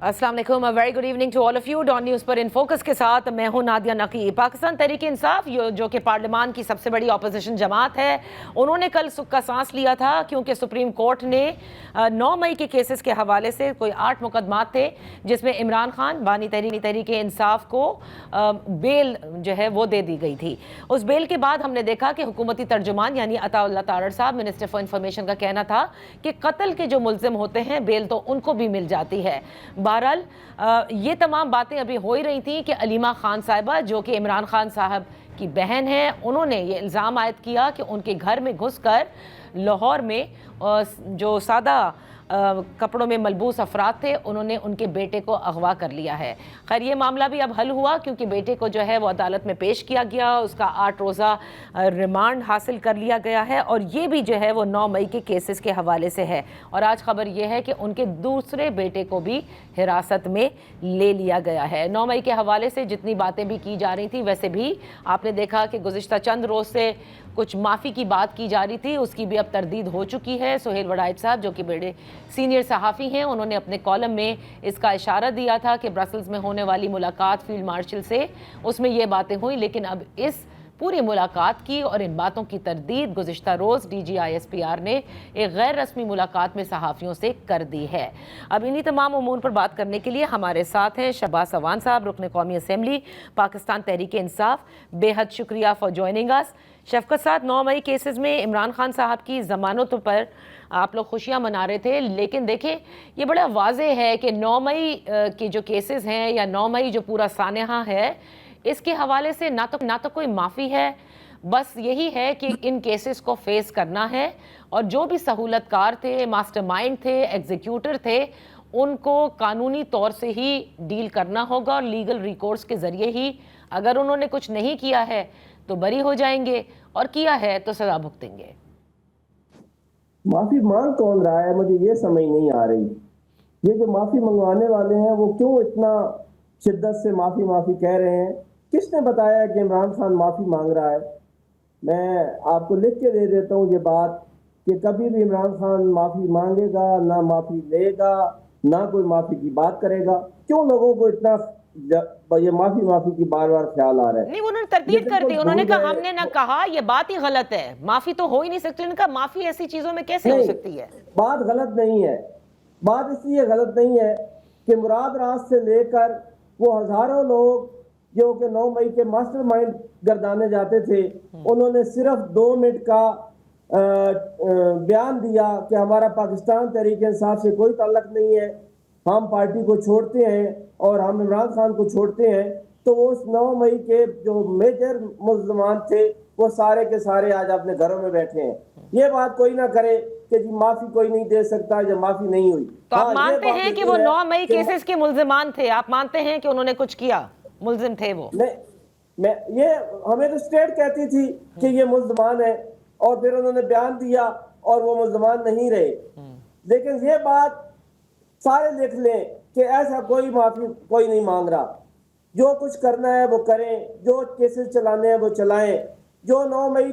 अस्सलाम वालेकुम, very good evening to all of you. Dawn News पर इन फोकस के साथ मैं हूं नादिया नकी। पाकिस्तान तहरीक इंसाफ जो कि पार्लियामान की सबसे बड़ी अपोजिशन जमात है, उन्होंने कल सुख का सांस लिया था क्योंकि सुप्रीम कोर्ट ने 9 मई के केसेस के हवाले से कोई 8 मुकदमात थे जिसमें इमरान खान बानी तहरीक इंसाफ को बेल जो है वो दे दी गई थी। उस बेल के बाद हमने देखा कि हुकूमती तर्जुमान यानी अताउल्लाह तारड़ साहब, मिनिस्टर फॉर इंफॉर्मेशन का कहना था कि कत्ल के जो मुल्जिम होते हैं बेल तो उनको भी मिल जाती है। बहरहाल ये तमाम बातें अभी हो ही रही थी कि अलीमा खान साहिबा जो कि इमरान खान साहब की बहन है, उन्होंने ये इल्ज़ाम आयद किया कि उनके घर में घुसकर लाहौर में जो सादा कपड़ों में मलबूस अफराद थे, उन्होंने उनके बेटे को अगवा कर लिया है। खैर ये मामला भी अब हल हुआ क्योंकि बेटे को जो है वो अदालत में पेश किया गया, उसका 8 रोज़ा रिमांड हासिल कर लिया गया है और ये भी जो है वो 9 मई के केसेस के हवाले से है। और आज खबर ये है कि उनके दूसरे बेटे को भी हिरासत में ले लिया गया है। 9 मई के हवाले से जितनी बातें भी की जा रही थी, वैसे भी आपने देखा कि गुज़िश्ता चंद रोज़ से कुछ माफ़ी की बात की जा रही थी, उसकी भी अब तरदीद हो चुकी है। सुहेल वड़ाइच साहब जो कि बड़े सीनियर सहाफ़ी हैं, उन्होंने अपने कॉलम में इसका इशारा दिया था कि ब्रसल्स में होने वाली मुलाकात फील्ड मार्शल से, उसमें ये बातें हुई, लेकिन अब इस पूरी मुलाकात की और इन बातों की तरदीद गुज़िश्ता रोज़ DGISPR ने एक गैर रस्मी मुलाकात में सहाफ़ियों से कर दी है। अब इन्हीं तमाम उमूर पर बात करने के लिए हमारे साथ हैं शहबाज सवान साहब, रुकन कौमी असम्बली पाकिस्तान तहरीक इंसाफ। बेहद शुक्रिया फॉर ज्वाइनिंग अस। शफकत साहब, 9 मई केसेस में इमरान खान साहब की ज़मानत पर आप लोग खुशियां मना रहे थे, लेकिन देखें ये बड़ा वाज़े है कि 9 मई के जो केसेस हैं या 9 मई जो पूरा सानहा है, इसके हवाले से ना तो कोई माफ़ी है, बस यही है कि इन केसेस को फेस करना है और जो भी सहूलतकार थे, मास्टरमाइंड थे, एग्जीक्यूटर थे, उनको कानूनी तौर से ही डील करना होगा और लीगल रिकोर्स के ज़रिए ही। अगर उन्होंने कुछ नहीं किया है तो बरी हो जाएंगे और किया है तो सजा भुगतेंगे। माफी मांग कौन रहा है, मुझे ये समझ नहीं आ रही। ये जो माफी मंगवाने वाले हैं वो क्यों इतना शिद्दत से माफी कह रहे हैं? किसने बताया कि इमरान खान माफी मांग रहा है? मैं आपको लिख के दे देता हूँ ये बात कि कभी भी इमरान खान माफी मांगेगा ना माफी लेगा, ना कोई माफी की बात करेगा। क्यों लोगों को इतना ये माफी की बार बार ख्याल आ रहा है? नहीं, उन्होंने तरदीद कर दी, उन्होंने कहा हमने ना कहा, ये बात ही गलत है, माफी तो हो ही नहीं सकती। उन्होंने कहा माफी ऐसी चीजों में कैसे हो सकती है? बात गलत नहीं है। बात इसलिए गलत नहीं है कि मुराद राज से लेकर वो हजारों लोग जो कि 9 मई के मास्टरमाइंड गर्दाने जाते थे, उन्होंने सिर्फ 2 मिनट का बयान दिया कि हमारा पाकिस्तान तहरीक इंसाफ से कोई ताल्लुक नहीं है, हम पार्टी को छोड़ते हैं और हम इमरान खान को छोड़ते हैं। तो वो उस 9 मई के जो मेजर मुल्ज़मान थे वो सारे के सारे आज अपने घरों में बैठे हैं। ये बात कोई ना करे कि जी माफी कोई नहीं दे सकता जब माफी नहीं हुई। तो आप मानते हैं कि वो 9 मई केसेस के मुल्जिमान थे? आप मानते हैं कि उन्होंने कुछ किया, मुल्जिम थे वो? मैं ये हमें तो स्टेट कहती थी कि ये मुल्जिमान है और फिर उन्होंने बयान दिया और वो मुल्जिमान नहीं रहे। लेकिन ये बात सारे लिख लें कि ऐसा कोई माफी कोई नहीं मांग रहा। जो कुछ करना है वो करें, जो केसेस चलाने हैं वो चलाएं। जो 9 मई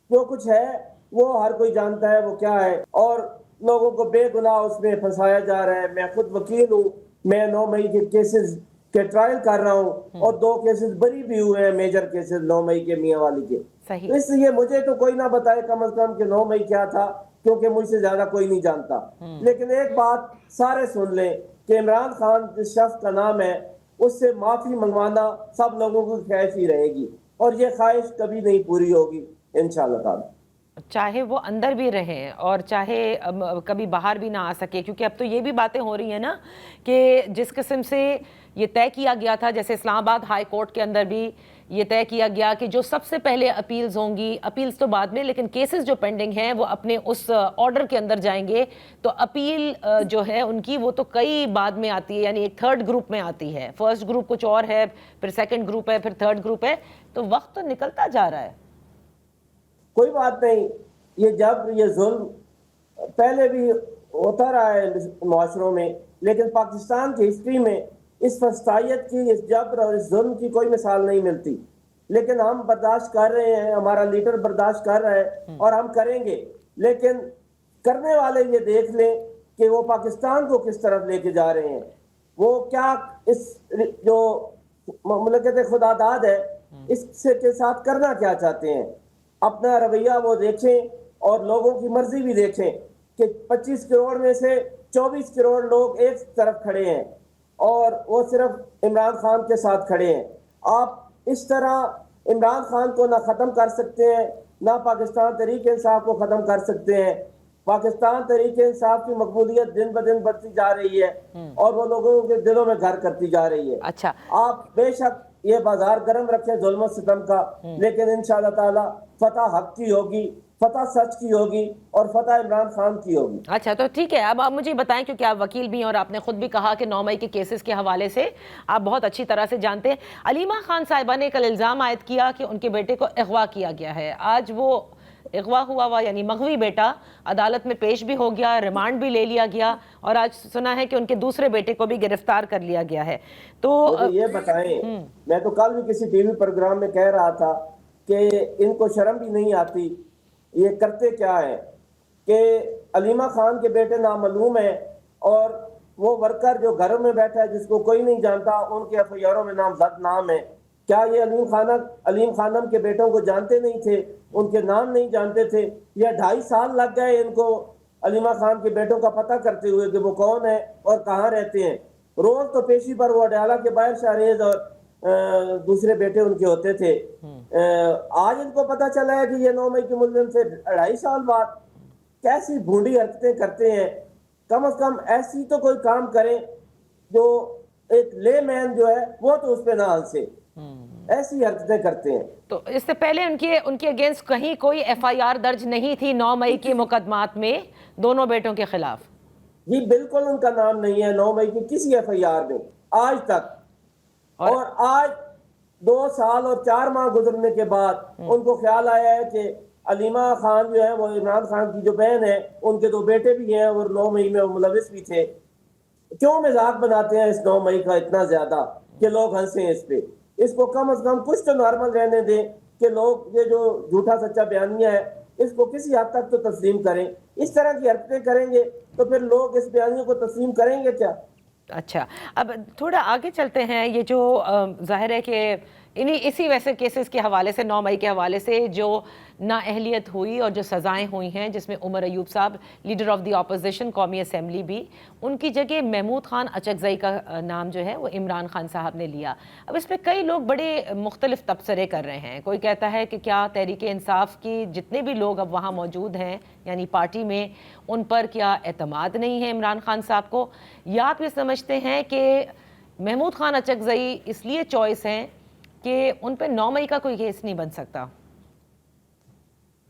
जो कुछ है वो हर कोई जानता है वो क्या है और लोगों को बेगुनाह उसमें फंसाया जा रहा है। मैं खुद वकील हूँ, मैं 9 मई के केसेस के ट्रायल कर रहा हूँ और 2 केसेस बरी भी हुए हैं, मेजर केसेस 9 मई के मियाँ वाली के। तो इसलिए मुझे तो कोई ना बताए कम से कम कि 9 मई क्या था, क्योंकि मुझसे ज्यादा कोई नहीं जानता। लेकिन एक बात सारे सुन लें कि इमरान खान जिस शख्स का नाम है उससे माफी मंगवाना सब लोगों की ख्वाहिश ही रहेगी और ये ख्वाहिश कभी नहीं पूरी होगी इंशाअल्लाह ताला, चाहे वो अंदर भी रहें और चाहे कभी बाहर भी ना आ सके। क्योंकि अब तो ये भी बातें हो रही हैं ना कि जिस किस्म से ये तय किया गया था, जैसे इस्लामाबाद हाई कोर्ट के अंदर भी ये तय किया गया कि जो सबसे पहले अपील्स होंगी, अपील्स तो बाद में, लेकिन केसेस जो पेंडिंग हैं वो अपने उस ऑर्डर के अंदर जाएंगे। तो अपील जो है उनकी वो तो कई बाद में आती है, यानी एक थर्ड ग्रुप में आती है। फर्स्ट ग्रुप कुछ और है, फिर सेकेंड ग्रुप है, फिर थर्ड ग्रुप है। तो वक्त तो निकलता जा रहा है। कोई बात नहीं। ये जब ये जुल्म पहले भी होता रहा है मुआशरों में, लेकिन पाकिस्तान की हिस्ट्री में इस फस्तायत की, इस जबर और इस जुल्म की कोई मिसाल नहीं मिलती। लेकिन हम बर्दाश्त कर रहे हैं, हमारा लीडर बर्दाश्त कर रहा है और हम करेंगे। लेकिन करने वाले ये देख लें कि वो पाकिस्तान को किस तरफ लेके जा रहे हैं। وہ کیا اس جو مملکت خداداد ہے اس سے کے ساتھ کرنا کیا چاہتے ہیں. اپنا رویہ وہ دیکھیں اور لوگوں کی مرضی بھی دیکھیں کہ 25 کروڑ میں سے 24 کروڑ لوگ ایک طرف کھڑے ہیں اور وہ صرف عمران خان کے ساتھ کھڑے ہیں. آپ اس طرح عمران خان کو نہ ختم کر سکتے ہیں نہ پاکستان تحریک انصاف کو ختم کر سکتے ہیں. پاکستان تحریک انصاف کی مقبولیت دن بدن بڑھتی جا رہی ہے اور وہ لوگوں کے دلوں میں گھر کرتی جا رہی ہے. اچھا، آپ بے شک یہ بازار گرم رکھیں ظلم و ستم کا، لیکن انشاءاللہ تعالی فتح حق کی ہوگی، فتح سچ کی ہوگی اور فتح عمران خان کی ہوگی. اچھا تو ٹھیک ہے. اب آپ مجھے بتائیں، کیونکہ آپ وکیل بھی ہیں اور آپ نے خود بھی کہا کہ 9 مئی کے کیسز کے حوالے سے آپ بہت اچھی طرح سے جانتے ہیں. علیمہ خان صاحبہ نے کل الزام عائد کیا کہ ان کے بیٹے کو اغوا کیا گیا ہے. آج وہ اغوا ہوا یعنی مغوی بیٹا عدالت میں پیش بھی ہو گیا، ریمانڈ بھی لے لیا گیا، اور آج سنا ہے کہ ان کے دوسرے بیٹے کو بھی گرفتار کر لیا گیا ہے. تو مجھے یہ بتائیں، میں تو کل بھی کسی ٹی وی پروگرام میں کہہ رہا تھا کہ ان کو شرم بھی نہیں آتی، یہ کرتے کیا ہے کہ علیمہ خان کے بیٹے نامعلوم ہیں اور وہ ورکر جو گھروں میں بیٹھا ہے جس کو کوئی نہیں جانتا، ان کے ایف آئی آروں میں نامزد نام ہے. کیا یہ علیم خانم کے بیٹوں کو جانتے نہیں تھے، ان کے نام نہیں جانتے تھے؟ یا 2.5 سال لگ گئے ان کو علیمہ خان کے بیٹوں کا پتہ کرتے ہوئے کہ وہ کون ہے اور کہاں رہتے ہیں. روز تو پیشی پر وہ اڈیالہ کے باہر شاہریز اور دوسرے بیٹے ان کے ہوتے تھے. آج ان کو پتہ چلا ہے کہ یہ 9 مئی کے ملزم سے 2.5 سال بعد. کیسی بھونڈی حرکتیں کرتے ہیں. کم از کم ایسی تو کوئی کام کریں جو ایک لے مین جو ہے وہ تو اس پہ نہ ہنسے. ایسی حرکتیں کرتے ہیں. تو اس سے پہلے ان کے اگینسٹ کہیں کوئی ایف آئی آر درج نہیں تھی 9 مئی کے مقدمات میں دونوں بیٹوں کے خلاف؟ جی بالکل ان کا نام نہیں ہے 9 مئی کی کسی ایف آئی آر میں آج تک. اور آج 2 سال اور 4 ماہ گزرنے کے بعد ان کو خیال آیا ہے کہ علیمہ خان جو ہے وہ عمران خان کی جو بہن ہے، ان کے 2 بیٹے بھی ہیں اور 9 مئی میں وہ ملوث بھی تھے. کیوں مذاق بناتے ہیں اس 9 مئی کا اتنا زیادہ کہ لوگ ہنسیں اس پہ؟ اس کو کم از کم کچھ تو نارمل رہنے دیں کہ لوگ یہ جو جھوٹا سچا بیانیہ ہے اس کو کسی حد تک تو تسلیم کریں. اس طرح کی حرکتیں کریں گے تو پھر لوگ اس بیانیے کو تسلیم کریں گے کیا؟ اچھا، اب تھوڑا آگے چلتے ہیں. یہ جو ظاہر ہے کہ اسی ویسے کیسز کے حوالے سے 9 مئی کے حوالے سے جو نااہلیت ہوئی اور جو سزائیں ہوئی ہیں، جس میں عمر ایوب صاحب لیڈر آف دی اپوزیشن قومی اسمبلی بھی، ان کی جگہ محمود خان اچکزئی کا نام جو ہے وہ عمران خان صاحب نے لیا. اب اس پہ کئی لوگ بڑے مختلف تبصرے کر رہے ہیں. کوئی کہتا ہے کہ کیا تحریک انصاف کی جتنے بھی لوگ اب وہاں موجود ہیں یعنی پارٹی میں، ان پر کیا اعتماد نہیں ہے عمران خان صاحب کو، یا آپ یہ سمجھتے ہیں کہ محمود خان اچکزئی اس لیے چوائس ہیں کہ ان پہ 9 مئی کا کوئی کیس نہیں بن سکتا؟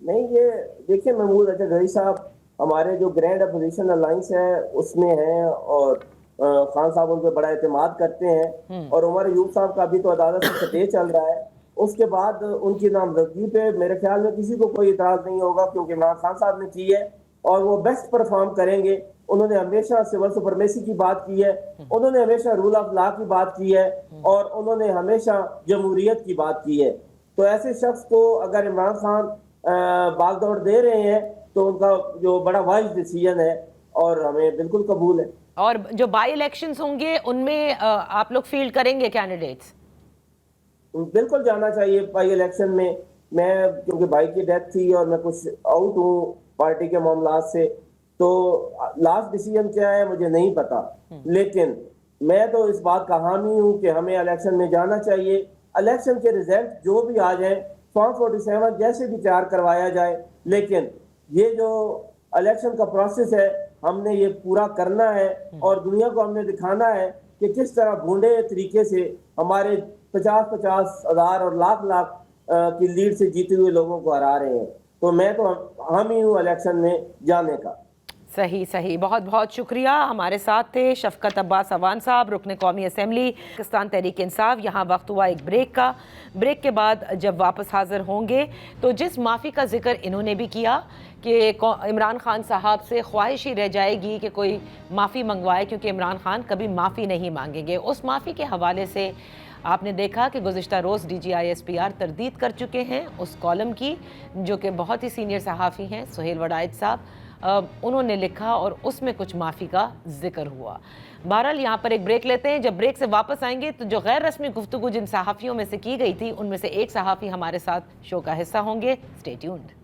نہیں، یہ دیکھیں محمود اچکزئی صاحب ہمارے جو گرینڈ اپوزیشن الائنس ہے اس میں ہیں اور خان صاحب ان پہ بڑا اعتماد کرتے ہیں. اور عمر ایوب صاحب کا بھی تو عدالت سے سٹے چل رہا ہے. اس کے بعد ان کی نامزدگی پہ میرے خیال میں کسی کو کوئی اعتراض نہیں ہوگا کیونکہ عمران خان صاحب نے کی ہے اور وہ بیسٹ پرفارم کریں گے. انہوں نے ہمیشہ سول سپرمیسی کی بات کی ہے، انہوں نے ہمیشہ رول آف لا کی بات کی ہے اور انہوں نے ہمیشہ جمہوریت کی بات کی ہے. تو ایسے شخص کو اگر عمران خان باغ دوڑ دے رہے ہیں تو ان کا جو بڑا وائز ڈیسیژن ہے اور ہمیں بالکل قبول ہے. اور جو بائی الیکشنز ہوں گے ان میں آپ لوگ فیلڈ کریں گے کینڈیڈیٹس؟ بالکل جانا چاہیے بائی الیکشن میں. میں کیونکہ بھائی کی ڈیتھ تھی اور میں کچھ آؤٹ ہوں پارٹی کے معاملات سے، تو لاسٹ ڈیسیژن کیا ہے مجھے نہیں پتا، لیکن میں تو اس بات کا حامی ہوں کہ ہمیں الیکشن میں جانا چاہیے. الیکشن کے ریزلٹ جو بھی آ جائیں، فارم 47 جیسے بھی تیار کروایا جائے، لیکن یہ جو الیکشن کا پروسیس ہے ہم نے یہ پورا کرنا ہے اور دنیا کو ہم نے دکھانا ہے کہ کس طرح بھونڈے طریقے سے ہمارے 50,000 ہزار اور لاکھ کی لیڈ سے جیتے ہوئے لوگوں کو ہرا رہے ہیں. تو میں تو حامی ہوں الیکشن میں جانے کا. صحیح. بہت بہت شکریہ. ہمارے ساتھ تھے شفقت عباس اعوان صاحب، رکن قومی اسمبلی پاکستان تحریک انصاف. یہاں وقت ہوا ایک بریک کا. بریک کے بعد جب واپس حاضر ہوں گے تو جس معافی کا ذکر انہوں نے بھی کیا کہ عمران خان صاحب سے خواہش ہی رہ جائے گی کہ کوئی معافی منگوائے، کیونکہ عمران خان کبھی معافی نہیں مانگیں گے. اس معافی کے حوالے سے آپ نے دیکھا کہ گزشتہ روز D G I S P R تردید کر چکے ہیں اس کالم کی، جو کہ بہت ہی سینئر صحافی ہیں سہیل وڈائچ صاحب. انہوں نے لکھا اور اس میں کچھ معافی کا ذکر ہوا. بہرحال یہاں پر ایک بریک لیتے ہیں. جب بریک سے واپس آئیں گے تو جو غیر رسمی گفتگو جن صحافیوں میں سے کی گئی تھی ان میں سے ایک صحافی ہمارے ساتھ شو کا حصہ ہوں گے. Stay tuned.